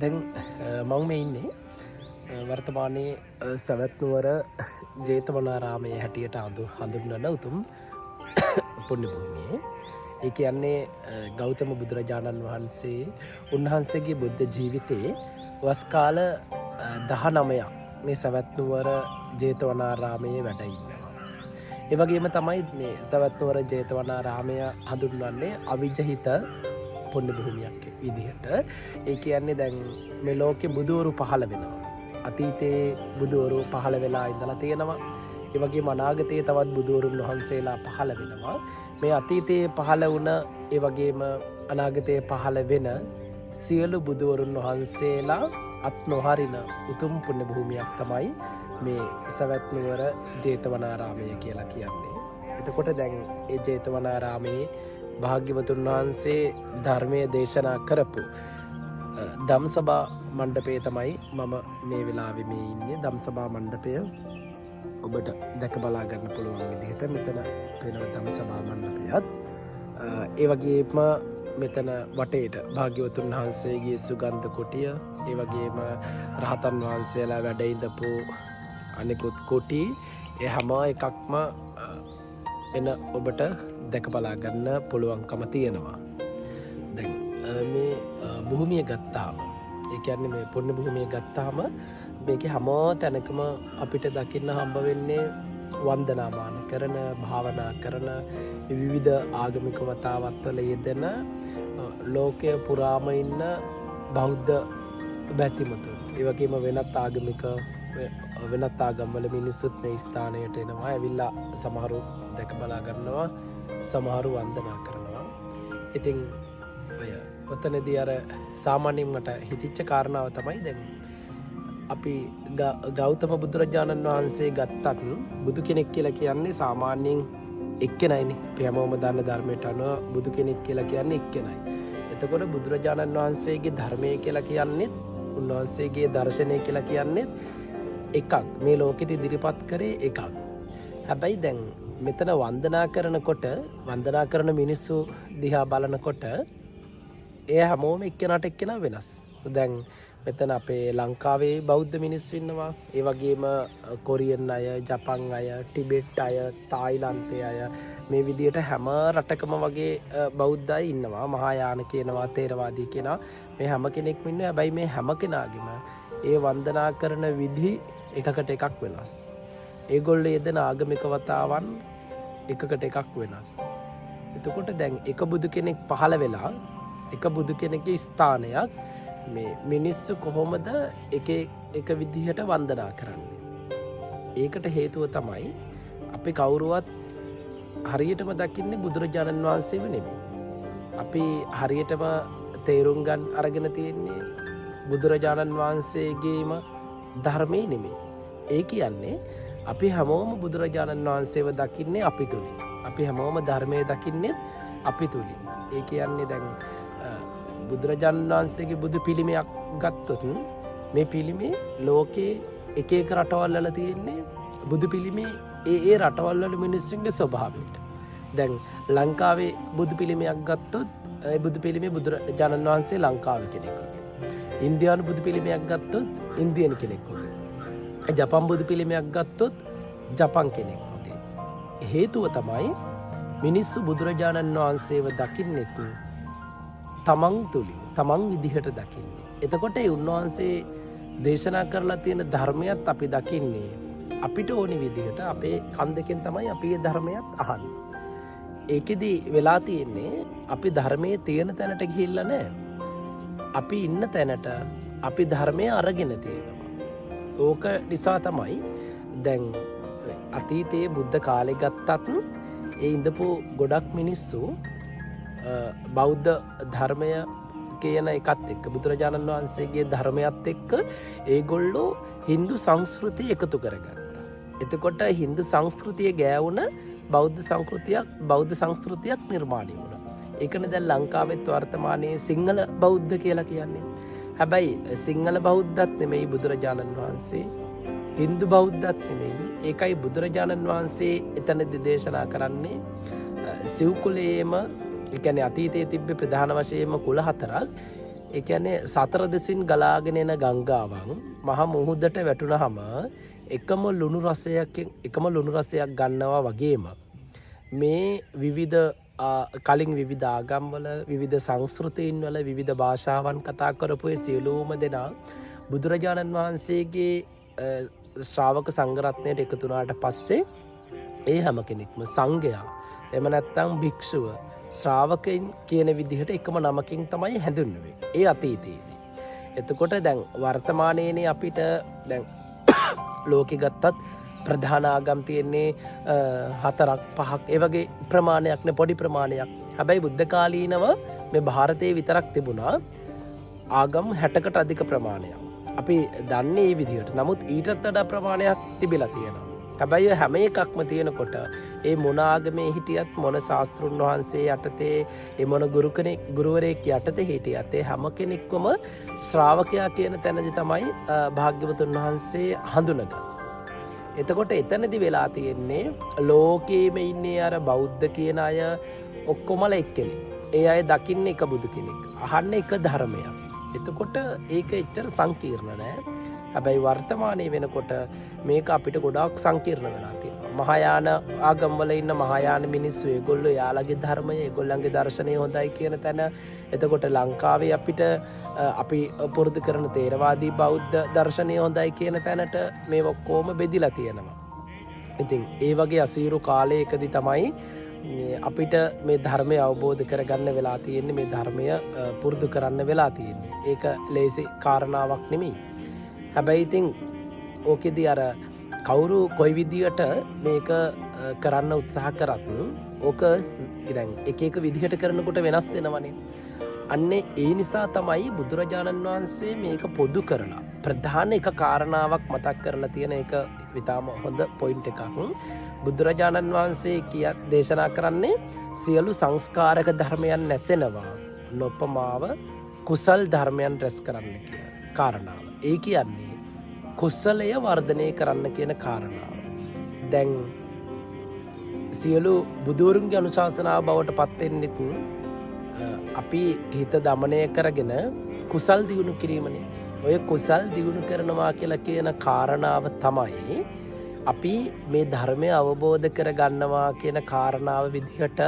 දැන් මම මේ ඉන්නේ වර්තමානයේ සවැත් නුවර ජේතවනාරාමයේ හැටියට හඳුන්වන උතුම් පුණ්‍ය භූමියේ. ඒ කියන්නේ ගෞතම බුදුරජාණන් වහන්සේ උන්වහන්සේගේ බුද්ධ ජීවිතයේ වස් කාල 19ක් මේ සවැත් නුවර ජේතවනාරාමයේ වැඩ ඉන්නවා. ඒ වගේම තමයි මේ සවැත් නුවර ජේතවනාරාමය හඳුන්වන්නේ අවිජහිත පුණ්‍ය භූමියක් විදිහට. ඒ කියන්නේ දැන් මේ ලෝකේ බුදුවරු පහළ වෙනවා. අතීතයේ බුදුවරු පහළ වෙලා ඉඳලා තියෙනවා. ඒ වගේම අනාගතයේ තවත් බුදුවරුන් වහන්සේලා පහළ වෙනවා. මේ අතීතයේ පහළ වුණ ඒ වගේම අනාගතයේ පහළ වෙන සියලු බුදුවරුන් වහන්සේලා අත් නොහරින උතුම් පුණ්‍ය භූමියක් තමයි මේ සවැත් නුවර ජේතවනාරාමය කියලා කියන්නේ. එතකොට දැන් ඒ ජේතවනාරාමයේ භාග්‍යවතුන් වහන්සේ ධර්මය දේශනා කරපු ධම්සභා මණ්ඩපය තමයි මම මේ වෙලාවේ මේ ඉන්නේ. ධම්සභා මණ්ඩපය ඔබට දැක බලා ගන්න පුළුවන් විදිහට මෙතන වෙන ධම්සභා මණ්ඩපයත් ඒ වගේම මෙතන වටේට භාග්‍යවතුන් වහන්සේගේ සුගන්ධ කුටිය, ඒ වගේම රහතන් වහන්සේලා වැඩ ඉඳපු අනිකුත් කුටි, ඒ හැම එකක්ම එන ඔබට දැක බලා ගන්න පුළුවන්කම තියෙනවා. දැන් මේ භූමිය ගත්තාම, ඒ කියන්නේ මේ පුණ්‍ය භූමිය ගත්තාම මේකේ හැම තැනකම අපිට දකින්න හම්බ වෙන්නේ වන්දනාමාන කරන, භාවනා කරන, විවිධ ආගමික වතාවත්වල යෙදෙන ලෝකය පුරාම ඉන්න බෞද්ධ බැතිමතුන්. ඒ වගේම වෙනත් ආගමික වෙනත් ආගම්වල මිනිස්සුත් මේ ස්ථානයට එනවා. ඇවිල්ලා සමහරු දැක බලා ගන්නවා, සමහරු වන්දනා කරනවා. ඉතින් ඔය ඔතනදී අර සාමාන්‍යයෙන් මට හිතිච්ච කාරණාව තමයි දැන් අපි ගෞතම බුදුරජාණන් වහන්සේ ගත්තත් බුදු කෙනෙක් කියලා කියන්නේ සාමාන්‍යයෙන් එක්කෙනයිනේ. අපි හැමෝම දන්න ධර්මයට අනුව බුදු කෙනෙක් කියලා කියන්නේ එක්කෙනයි. එතකොට බුදුරජාණන් වහන්සේගේ ධර්මය කියලා කියන්නේත්, උන්වහන්සේගේ දර්ශනය කියලා කියන්නේත් එකක්. මේ ලෝකෙට ඉදිරිපත් කරේ එකක්. හැබැයි දැන් මෙතන වන්දනා කරන මිනිස්සු දිහා බලනකොට එය හැමෝම එක්කෙනාට එක්කෙනා වෙනස්. දැන් මෙතන අපේ ලංකාවේ බෞද්ධ මිනිස්සු ඉන්නවා. ඒ වගේම කොරියන් අය, ජපන් අය, ටිබෙට් අය, තායිලන්තේ අය, මේ විදියට හැම රටකම වගේ බෞද්ධ අය ඉන්නවා. මහායාන කියනවා, තේරවාදී කියනවා. මේ හැම කෙනෙක්ම ඉන්නවා. හැබැයි මේ හැම කෙනාගේම ඒ වන්දනා කරන විදි එකකට එකක් වෙනස්. ඒගොල්ලෝ යෙදෙන ආගමික වතාවන් එකකට එකක් වෙනස්. එතකොට දැන් එක බුදු කෙනෙක් පහළ වෙලා එක බුදු කෙනෙක්ගේ ස්ථානයක් මේ මිනිස්සු කොහොමද එක විදිහට වන්දනා කරන්නේ? ඒකට හේතුව තමයි අපි කවුරුවත් හරියටම දකින්නේ බුදුරජාණන් වහන්සේව නෙමෙයි. අපි හරියටම තේරුම් ගන්න අරගෙන තියෙන්නේ බුදුරජාණන් වහන්සේගේම ධර්මයේ නෙමෙයි. ඒ කියන්නේ අපි හැමෝම බුදුරජාණන් වහන්සේව දකින්නේ අපි තුලින්. අපි හැමෝම ධර්මයේ දකින්නේ අපි තුලින්. ඒ කියන්නේ දැන් බුදුරජාණන් වහන්සේගේ බුදු පිළිමයක් ගත්තොත් මේ පිළිමේ ලෝකේ එක එක රටවල් වල තියෙන්නේ බුදු පිළිමේ ඒ රටවල් වල මිනිස්සුන්ගේ ස්වභාවයට. දැන් ලංකාවේ බුදු පිළිමයක් ගත්තොත් ඒ බුදු පිළිමේ බුදුරජාණන් වහන්සේ ලංකාවේ කෙනෙක් වගේ. ඉන්දියානු බුදු පිළිමයක් ගත්තොත් ඉන්දියන් කෙනෙක් වගේ. ජපන් බුදු පිළිමයක් ගත්තොත් ජපන් කෙනෙක් වගේ. හේතුව තමයි මිනිස්සු බුදුරජාණන් වහන්සේව දකින්නේ තමන් තුළින්, තමන් විදිහට දකින්නේ. එතකොට ඒ උන්වහන්සේ දේශනා කරලා තියෙන ධර්මයත් අපි දකින්නේ අපිට ඕනි විදිහට. අපේ කන් දෙකෙන් තමයි අපි ඒ ධර්මයත් අහන්නේ. ඒකෙදි වෙලා තියෙන්නේ අපි ධර්මයේ තියෙන තැනට ගිහිල්ලා නැහැ. අපි ඉන්න තැනට අපි ධර්මය අරගෙන තියෙනවා. ඕක නිසා තමයි දැන් අතීතයේ බුද්ධ කාලේ ගත්තත් ඒ ඉඳපු ගොඩක් මිනිස්සු බෞද්ධ ධර්මය කියන එකත් එක්ක, බුදුරජාණන් වහන්සේගේ ධර්මයත් එක්ක ඒගොල්ලෝ හින්දු සංස්කෘතිය එකතු කරගත්තා. එතකොට හින්දු සංස්කෘතිය ගෑවුන බෞද්ධ සංස්කෘතියක් නිර්මාණය වුණා. ඒකනේ දැන් ලංකාවෙත් වර්තමානයේ සිංහල බෞද්ධ කියලා කියන්නේ. හැබැයි සිංහල බෞද්ධත් නෙමෙයි බුදුරජාණන් වහන්සේ, හින්දු බෞද්ධත් නෙමෙයි. ඒකයි බුදුරජාණන් වහන්සේ එතනදී දේශනා කරන්නේ සිව් කුලයේම, ඒ කියන්නේ අතීතයේ තිබ්බ ප්‍රධාන වශයෙන්ම කුල හතරක්. ඒ කියන්නේ සතර දෙසින් ගලාගෙන එන ගංගාවන් මහ මුහුදට වැටුනහම එකම ලුණු රසයක් ගන්නවා වගේම මේ විවිධ කලින් විවිධ ආගම්වල විවිධ සංස්කෘතීන් වල විවිධ භාෂාවන් කතා කරපු ඒ සියලුම දෙනා බුදුරජාණන් වහන්සේගේ ශ්‍රාවක සංඝරත්නයට එකතු වුණාට පස්සේ ඒ හැම කෙනෙක්ම සංඝයා එහෙම නැත්නම් භික්ෂුව ශ්‍රාවකයන් කියන විදිහට එකම නමකින් තමයි හැඳින්වුවේ ඒ අතීතයේදී. එතකොට දැන් වර්තමානයේනේ අපිට දැන් ලෝකෙ ගත්තත් ප්‍රධාන ආගම් තියෙන්නේ 4ක් 5ක් ඒ වගේ ප්‍රමාණයක් නේ පොඩි ප්‍රමාණයක්. හැබැයි බුද්ධ කාලීනව මේ ಭಾರತයේ විතරක් තිබුණා ආගම් 60කට අධික ප්‍රමාණයක්. අපි දන්නේ මේ විදිහට. නමුත් ඊටත් වඩා ප්‍රමාණයක් තිබිලා තියෙනවා. හැබැයි හැම එකක්ම තියෙනකොට ඒ මොන ආගමේ හිටියත් මොන ශාස්ත්‍රුන් වහන්සේ යටතේ ඒ මොන ගුරුවරයෙක් යටතේ හිටියත් ඒ හැම කෙනෙක්වම ශ්‍රාවකයා කියන තැනදී තමයි භාග්‍යවතුන් වහන්සේ හඳුනගන්නේ. එතකොට එතනදී වෙලා තියෙන්නේ ලෝකයේම ඉන්නේ අර බෞද්ධ කියන අය ඔක්කොමලා එක්කෙනෙක්. ඒ අය දකින්නේ එක බුදු කෙනෙක්. අහන්නේ එක ධර්මයක්. එතකොට ඒක එච්චර සංකීර්ණ නෑ. හැබැයි වර්තමානයේ වෙනකොට මේක අපිට ගොඩාක් සංකීර්ණ වෙලා තියෙනවා. මහායාන ආගම්වල ඉන්න මහායාන මිනිස්සු ඒගොල්ලෝ යාළගේ ධර්මය ඒගොල්ලන්ගේ දර්ශනය හොඳයි කියන තැන. එතකොට ලංකාවේ අපිට අපි පුරුදු කරන තේරවාදී බෞද්ධ දර්ශනය හොඳයි කියන තැනට මේ ඔක්කොම බෙදිලා තියෙනවා. ඉතින් ඒ වගේ අසීරු කාලයකදී තමයි අපිට මේ ධර්මය අවබෝධ කරගන්න වෙලා තියෙන්නේ මේ ධර්මය පුරුදු කරන්න වෙලා තියෙන්නේ. ඒක ලේසි කාරණාවක් නෙමෙයි. හැබැයි ඉතින් ඕකෙදී අර කවුරු කොයි විදියට මේක කරන්න උත්සාහ කරත් ඕක දැන් එක එක විදිහට කරනකොට වෙනස් වෙනවනේ. අන්නේ ඒ නිසා තමයි බුදුරජාණන් වහන්සේ මේක පොදු කරලා ප්‍රධාන එක කාරණාවක් මතක් කරලා තියෙන එක විතාම හොඳ පොයින්ට් එකක්. බුදුරජාණන් වහන්සේ දේශනා කරන්නේ සියලු සංස්කාරක ධර්මයන් නැසෙනවා නොපමාව කුසල් ධර්මයන් රැස් කරන්න කියන කාරණාව. ඒ කියන්නේ කුසලය වර්ධනය කරන්න කියන කාරණාව. දැන් සියලු බුදුරුන්ගේ අනුශාසනාව බවට පත්වෙන්නෙත් අපි හිත දමනය කරගෙන කුසල් දියුණු කිරීමනේ. ඔය කුසල් දියුණු කරනවා කියලා කියන කාරණාව තමයි අපි මේ ධර්මය අවබෝධ කරගන්නවා කියන කාරණාව විදිහට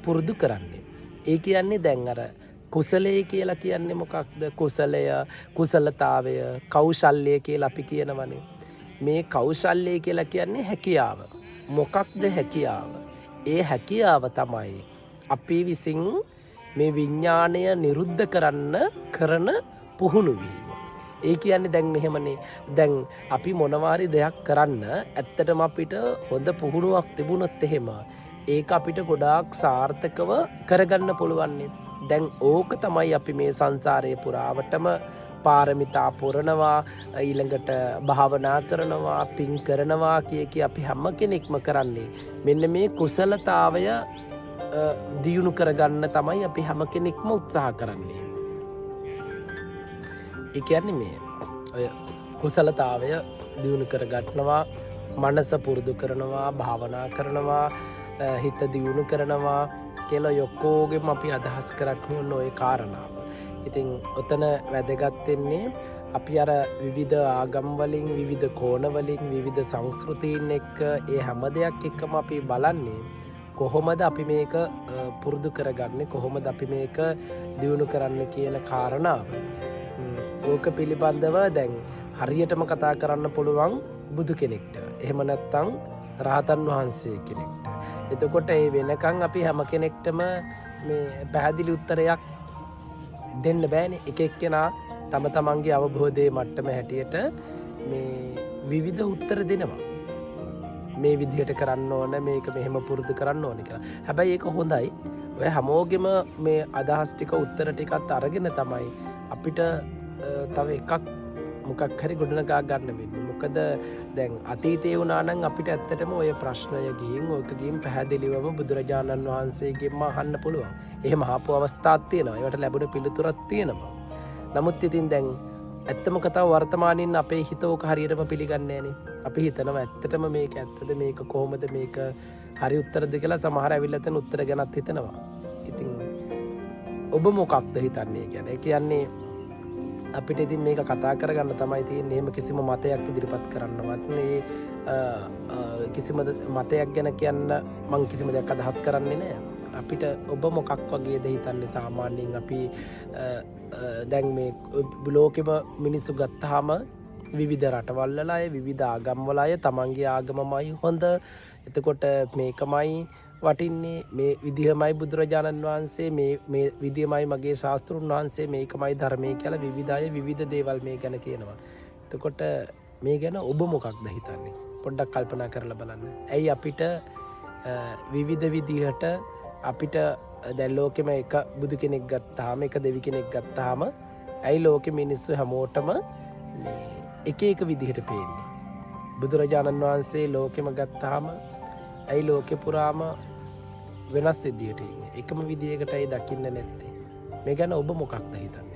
පුරුදු කරන්නේ. ඒ කියන්නේ දැන් අර කුසලයේ කියලා කියන්නේ මොකක්ද? කුසලය, කුසලතාවය, කෞශල්‍ය කියලා අපි කියනවනේ. මේ කෞශල්‍ය කියලා කියන්නේ හැකියාව. මොකක්ද හැකියාව? ඒ හැකියාව තමයි අපි විසින් මේ විඥාණය නිරුද්ධ කරන්න කරන පුහුණු වීම. ඒ කියන්නේ දැන් මෙහෙමනේ. දැන් අපි මොනවාරි දෙයක් කරන්න ඇත්තටම අපිට හොඳ පුහුණුවක් තිබුණොත් එහෙම ඒක අපිට ගොඩාක් සාර්ථකව කරගන්න පුළුවන්. දැන් ඕක තමයි අපි මේ සංසාරයේ පුරාවටම පාරමිතා පුරනවා ඊළඟට භාවනා කරනවා පින් කරනවා කිය අපි හැම කෙනෙක්ම කරන්නේ. මෙන්න මේ කුසලතාවය දියුණු කරගන්න තමයි අපි හැම කෙනෙක්ම උත්සාහ කරන්නේ. ඒ කියන්නේ මේ ඔය කුසලතාවය දියුණු කරගන්නවා, මනස පුරුදු කරනවා, භාවනා කරනවා, හිත දියුණු කරනවා කියලා යොක්කෝගෙම අපි අදහස් කරන්නේ ඔය කාරණාව. ඉතින් ඔතන වැදගත් වෙන්නේ අපි අර විවිධ ආගම් වලින් විවිධ කෝණ වලින් විවිධ සංස්කෘතීන් එක්ක ඒ හැම දෙයක් එක්කම අපි බලන්නේ කොහොමද අපි මේක පුරුදු කරගන්නේ, කොහොමද අපි මේක දියුණු කරන්න කියන කාරණාව. ඕක පිළිබඳව දැන් හරියටම කතා කරන්න පුළුවන් බුදු කෙනෙක්ට. එහෙම නැත්නම් රහතන් වහන්සේ කෙනෙක්ට. එතකොට ඒ වෙනකන් අපි හැම කෙනෙක්ටම මේ පැහැදිලි උත්තරයක් දෙන්න බෑනේ. එක එක්කෙනා තම තමන්ගේ අවබෝධයේ මට්ටම හැටියට මේ විවිධ උත්තර දෙනවා. මේ විදිහට කරන්න ඕන, මේක මෙහෙම පුරුදු කරන්න ඕන කියලා. හැබැයි ඒක හොඳයි. ඔය හැමෝගෙම මේ අදහස් ටික උත්තර ටිකත් අරගෙන තමයි අපිට තව එකක් මොකක් හරි ගොඩනගා ගන්න වෙන්නේ. මොකද දැන් අතීතයේ වුණා නම් අපිට ඇත්තටම ඔය ප්‍රශ්නය ගිහින් ඔයක ගිහින් පැහැදිලිවම බුදුරජාණන් වහන්සේගෙන්ම අහන්න පුළුවන්. එහෙම අහපු අවස්ථාවක් තියෙනවා. ඒවට ලැබුණ පිළිතුරක් තියෙනවා. නමුත් ඉතින් දැන් ඇත්තම කතාව වර්තමානින් අපේ හිත ඕක හරියටම පිළිගන්නේ නැහනේ. අපි හිතනවා ඇත්තටම මේක ඇත්තද, මේක කොහොමද, මේක හරි උත්තරද කියලා. සමහර ඇවිල්ලා තන උත්තර ගැනත් හිතනවා. ඉතින් ඔබ මොකක්ද හිතන්නේ ගැන කියන්නේ අපිට ඉතින් මේක කතා කරගන්න තමයි තියෙන්නේ. එහෙම කිසිම මතයක් ඉදිරිපත් කරන්නවත් කිසිම මතයක් ගැන කියන්න මං කිසිම දෙයක් අදහස් කරන්නේ නෑ. අපිට ඔබ මොකක් වගේද හිතන්නේ සාමාන්‍යයෙන් අපි දැන් මේ ලෝකෙම මිනිස්සු ගත්තාම විවිධ රටවල් වල අය විවිධ ආගම් වල අය තමන්ගේ ආගමමයි හොඳ. එතකොට මේකමයි වටින්නේ මේ විදිහමයි බුදුරජාණන් වහන්සේ මේ විදිහමයි මගේ ශාස්ත්‍රුන් වහන්සේ මේකමයි ධර්මය කියලා විවිධ අය විවිධ දේවල් මේ ගැන කියනවා. එතකොට මේ ගැන ඔබ මොකක්ද හිතන්නේ? පොඩ්ඩක් කල්පනා කරලා බලන්න. ඇයි අපිට විවිධ විදිහට අපිට දැන් ලෝකෙම එක බුදු කෙනෙක් ගත්තාම එක දෙවි කෙනෙක් ගත්තාම ඇයි ලෝකෙ මිනිස්සු හැමෝටම එක එක විදිහට පේන්නේ? බුදුරජාණන් වහන්සේ ලෝකෙම ගත්තාම ඇයි ලෝකෙ පුරාම වෙනස් විදිහට ඉන්නේ? එකම විදිහකට ඇයි දකින්න නැත්තේ? මේ ගැන ඔබ මොකක්ද හිතන්නේ?